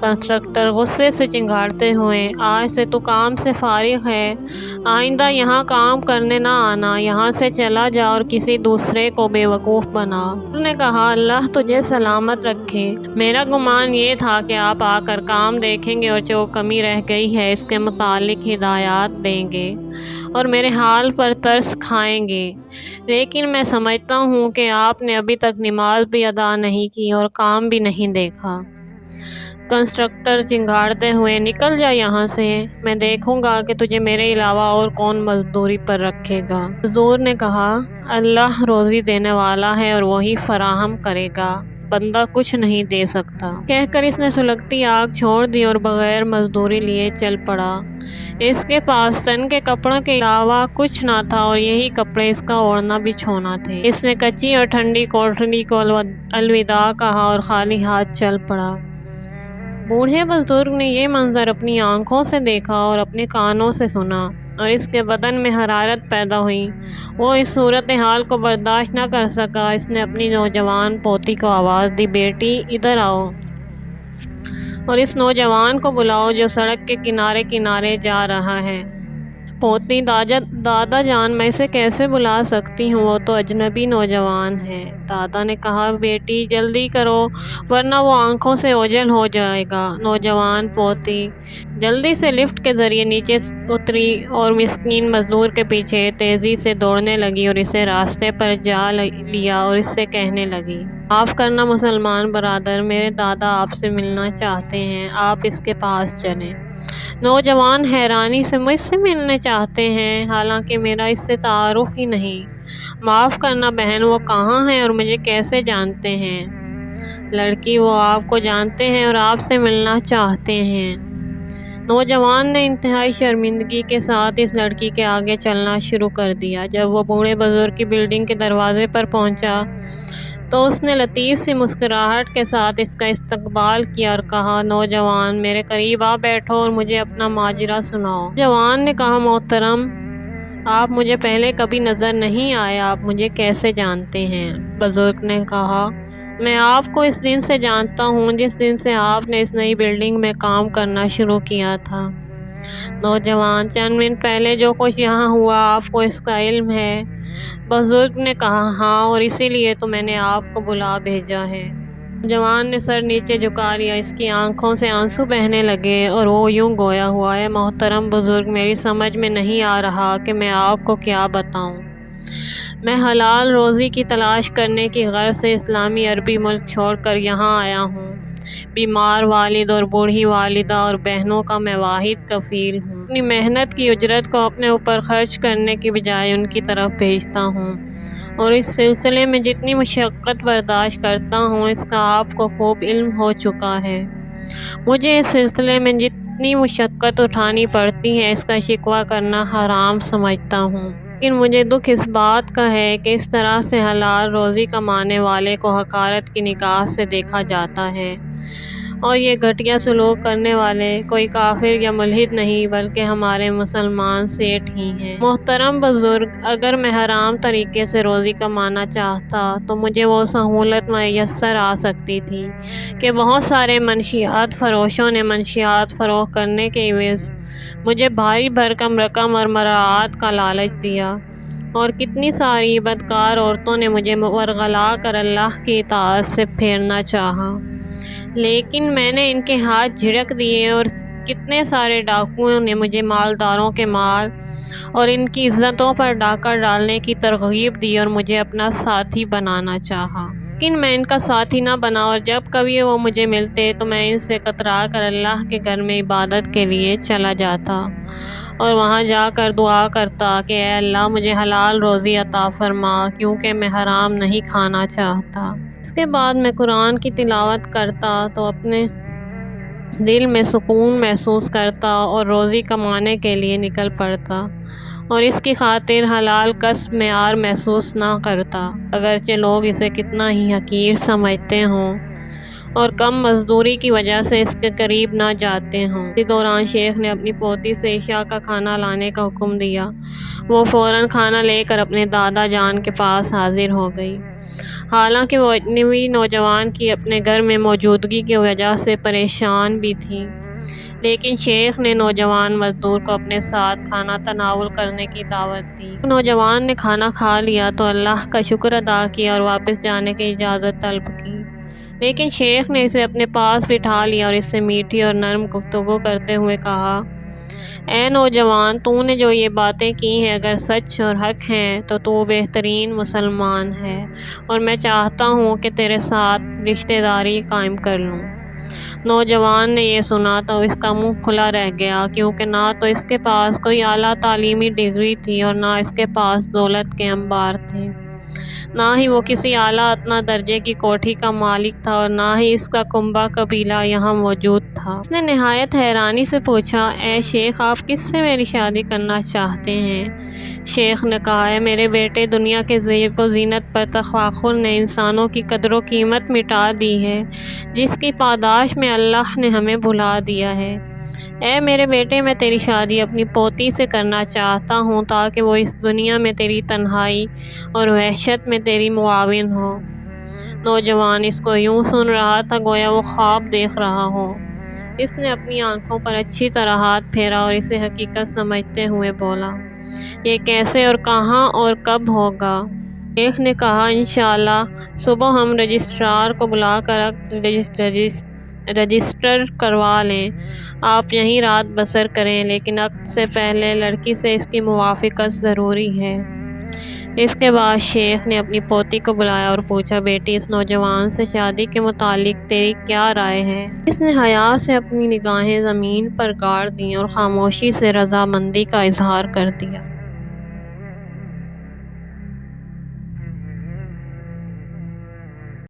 Constructor غصے سے چنگھاڑتے ہوئے، آج سے تو کام سے فارغ ہے، آئندہ یہاں کام کرنے نہ آنا، یہاں سے چلا جا اور کسی دوسرے کو بیوقوف بنا۔ انہوں نے کہا، اللہ تجھے سلامت رکھے، میرا گمان یہ تھا کہ آپ آ کر کام دیکھیں گے اور جو کمی رہ گئی ہے اس کے متعلق ہدایات دیں گے اور میرے حال پر ترس کھائیں گے، لیکن میں سمجھتا ہوں کہ آپ نے ابھی تک نماز بھی ادا نہیں کی اور کام بھی نہیں دیکھا۔ کنسٹرکٹر چنگھاڑتے ہوئے، نکل جا یہاں سے، میں دیکھوں گا کہ تجھے میرے علاوہ اور کون مزدوری پر رکھے گا۔ مزدور نے کہا، اللہ روزی دینے والا ہے اور وہی فراہم کرے گا، بندہ کچھ نہیں دے سکتا۔ کہہ کر اس نے سلگتی آگ چھوڑ دی اور بغیر مزدوری لیے چل پڑا۔ اس کے پاس تن کے کپڑوں کے علاوہ کچھ نہ تھا اور یہی کپڑے اس کا اوڑھنا بچھونا تھے۔ اس نے کچی اور ٹھنڈی کوٹھری کو الوداع کہا اور خالی ہاتھ چل پڑا۔ بوڑھے بزرگ نے یہ منظر اپنی آنکھوں سے دیکھا اور اپنے کانوں سے سنا اور اس کے بدن میں حرارت پیدا ہوئی۔ وہ اس صورتحال کو برداشت نہ کر سکا۔ اس نے اپنی نوجوان پوتی کو آواز دی، بیٹی ادھر آؤ اور اس نوجوان کو بلاؤ جو سڑک کے کنارے کنارے جا رہا ہے۔ پوتی، دادا جان، میں اسے کیسے بلا سکتی ہوں، وہ تو اجنبی نوجوان ہے۔ دادا نے کہا، بیٹی جلدی کرو ورنہ وہ آنکھوں سے اوجھل ہو جائے گا۔ نوجوان پوتی جلدی سے لفٹ کے ذریعے نیچے اتری اور مسکین مزدور کے پیچھے تیزی سے دوڑنے لگی اور اسے راستے پر جا لیا اور اس سے کہنے لگی، معاف کرنا مسلمان برادر، میرے دادا آپ سے ملنا چاہتے ہیں، آپ اس کے پاس چلیں۔ نوجوان حیرانی سے، مجھ سے ملنے چاہتے ہیں، حالانکہ میرا اس سے تعارف ہی نہیں۔ معاف کرنا بہن، وہ کہاں ہیں اور مجھے کیسے جانتے ہیں؟ لڑکی، وہ آپ کو جانتے ہیں اور آپ سے ملنا چاہتے ہیں۔ نوجوان نے انتہائی شرمندگی کے ساتھ اس لڑکی کے آگے چلنا شروع کر دیا۔ جب وہ بوڑھے بزرگ کی بلڈنگ کے دروازے پر پہنچا تو اس نے لطیف سی مسکراہٹ کے ساتھ اس کا استقبال کیا اور کہا، نوجوان، میرے قریب آ بیٹھو اور مجھے اپنا ماجرا سناؤ۔ نوجوان نے کہا، محترم، آپ مجھے پہلے کبھی نظر نہیں آئے، آپ مجھے کیسے جانتے ہیں؟ بزرگ نے کہا، میں آپ کو اس دن سے جانتا ہوں جس دن سے آپ نے اس نئی بلڈنگ میں کام کرنا شروع کیا تھا۔ نوجوان، چند منٹ پہلے جو کچھ یہاں ہوا آپ کو اس کا علم ہے؟ بزرگ نے کہا، ہاں، اور اسی لیے تو میں نے آپ کو بلا بھیجا ہے۔ نوجوان نے سر نیچے جھکا لیا، اس کی آنکھوں سے آنسو بہنے لگے اور وہ یوں گویا ہوا، اے محترم بزرگ، میری سمجھ میں نہیں آ رہا کہ میں آپ کو کیا بتاؤں۔ میں حلال روزی کی تلاش کرنے کی غرض سے اسلامی عربی ملک چھوڑ کر یہاں آیا ہوں۔ بیمار والد اور بوڑھی والدہ اور بہنوں کا میں واحد کفیل ہوں۔ اپنی محنت کی اجرت کو اپنے اوپر خرچ کرنے کی بجائے ان کی طرف بھیجتا ہوں اور اس سلسلے میں جتنی مشقت برداشت کرتا ہوں اس کا آپ کو خوب علم ہو چکا ہے۔ مجھے اس سلسلے میں جتنی مشقت اٹھانی پڑتی ہے اس کا شکوہ کرنا حرام سمجھتا ہوں، لیکن مجھے دکھ اس بات کا ہے کہ اس طرح سے حلال روزی کمانے والے کو حقارت کی نگاہ سے دیکھا جاتا ہے اور یہ گھٹیا سلوک کرنے والے کوئی کافر یا ملحد نہیں بلکہ ہمارے مسلمان سیٹھ ہی ہیں۔ محترم بزرگ، اگر میں حرام طریقے سے روزی کمانا چاہتا تو مجھے وہ سہولت میسر آ سکتی تھی کہ بہت سارے منشیات فروشوں نے منشیات فروخت کرنے کے عوض مجھے بھاری بھرکم رقم اور مراعات کا لالچ دیا، اور کتنی ساری بدکار عورتوں نے مجھے ورغلا کر اللہ کی اطاعت سے پھیرنا چاہا، لیکن میں نے ان کے ہاتھ جھڑک دیے، اور کتنے سارے ڈاکوؤں نے مجھے مالداروں کے مال اور ان کی عزتوں پر ڈاکہ ڈالنے کی ترغیب دی اور مجھے اپنا ساتھی بنانا چاہا، لیکن میں ان کا ساتھی نہ بنا، اور جب کبھی وہ مجھے ملتے تو میں ان سے کترا کر اللہ کے گھر میں عبادت کے لیے چلا جاتا اور وہاں جا کر دعا کرتا کہ اے اللہ مجھے حلال روزی عطا فرما، کیونکہ میں حرام نہیں کھانا چاہتا۔ اس کے بعد میں قرآن کی تلاوت کرتا تو اپنے دل میں سکون محسوس کرتا اور روزی کمانے کے لیے نکل پڑتا اور اس کی خاطر حلال کسب میں عار محسوس نہ کرتا، اگرچہ لوگ اسے کتنا ہی حقیر سمجھتے ہوں اور کم مزدوری کی وجہ سے اس کے قریب نہ جاتے ہوں۔ اسی دوران شیخ نے اپنی پوتی سے عشاء کا کھانا لانے کا حکم دیا۔ وہ فوراً کھانا لے کر اپنے دادا جان کے پاس حاضر ہو گئی۔ حالانکہ وہ اجنبی نوجوان کی اپنے گھر میں موجودگی کی وجہ سے پریشان بھی تھی، لیکن شیخ نے نوجوان مزدور کو اپنے ساتھ کھانا تناول کرنے کی دعوت دی۔ جب نوجوان نے کھانا کھا لیا تو اللہ کا شکر ادا کیا اور واپس جانے کی اجازت طلب کی، لیکن شیخ نے اسے اپنے پاس بٹھا لیا اور اس سے میٹھی اور نرم گفتگو کرتے ہوئے کہا، اے نوجوان، تو نے جو یہ باتیں کی ہیں اگر سچ اور حق ہیں تو بہترین مسلمان ہے، اور میں چاہتا ہوں کہ تیرے ساتھ رشتہ داری قائم کر لوں۔ نوجوان نے یہ سنا تو اس کا منہ کھلا رہ گیا، کیونکہ نہ تو اس کے پاس کوئی اعلیٰ تعلیمی ڈگری تھی اور نہ اس کے پاس دولت کے انبار تھے، نہ ہی وہ کسی اعلیٰ ادنیٰ درجے کی کوٹھی کا مالک تھا اور نہ ہی اس کا کنبہ قبیلہ یہاں موجود تھا۔ اس نے نہایت حیرانی سے پوچھا، اے شیخ، آپ کس سے میری شادی کرنا چاہتے ہیں؟ شیخ نے کہا، اے میرے بیٹے، دنیا کے زیب و زینت پر تفاخر نے انسانوں کی قدر و قیمت مٹا دی ہے، جس کی پاداش میں اللہ نے ہمیں بھلا دیا ہے۔ اے میرے بیٹے، میں تیری شادی اپنی پوتی سے کرنا چاہتا ہوں تاکہ وہ اس دنیا میں تیری تنہائی اور وحشت میں تیری معاون ہو۔ نوجوان اس کو یوں سن رہا تھا گویا وہ خواب دیکھ رہا ہو۔ اس نے اپنی آنکھوں پر اچھی طرح ہاتھ پھیرا اور اسے حقیقت سمجھتے ہوئے بولا، یہ کیسے اور کہاں اور کب ہوگا؟ شیخ نے کہا، انشاءاللہ صبح ہم رجسٹرار کو بلا کر رجسٹر کروا لیں، آپ یہیں رات بسر کریں، لیکن عقد سے پہلے لڑکی سے اس کی موافقت ضروری ہے۔ اس کے بعد شیخ نے اپنی پوتی کو بلایا اور پوچھا، بیٹی، اس نوجوان سے شادی کے متعلق تیری کیا رائے ہے؟ اس نے حیا سے اپنی نگاہیں زمین پر گاڑ دیں اور خاموشی سے رضامندی کا اظہار کر دیا۔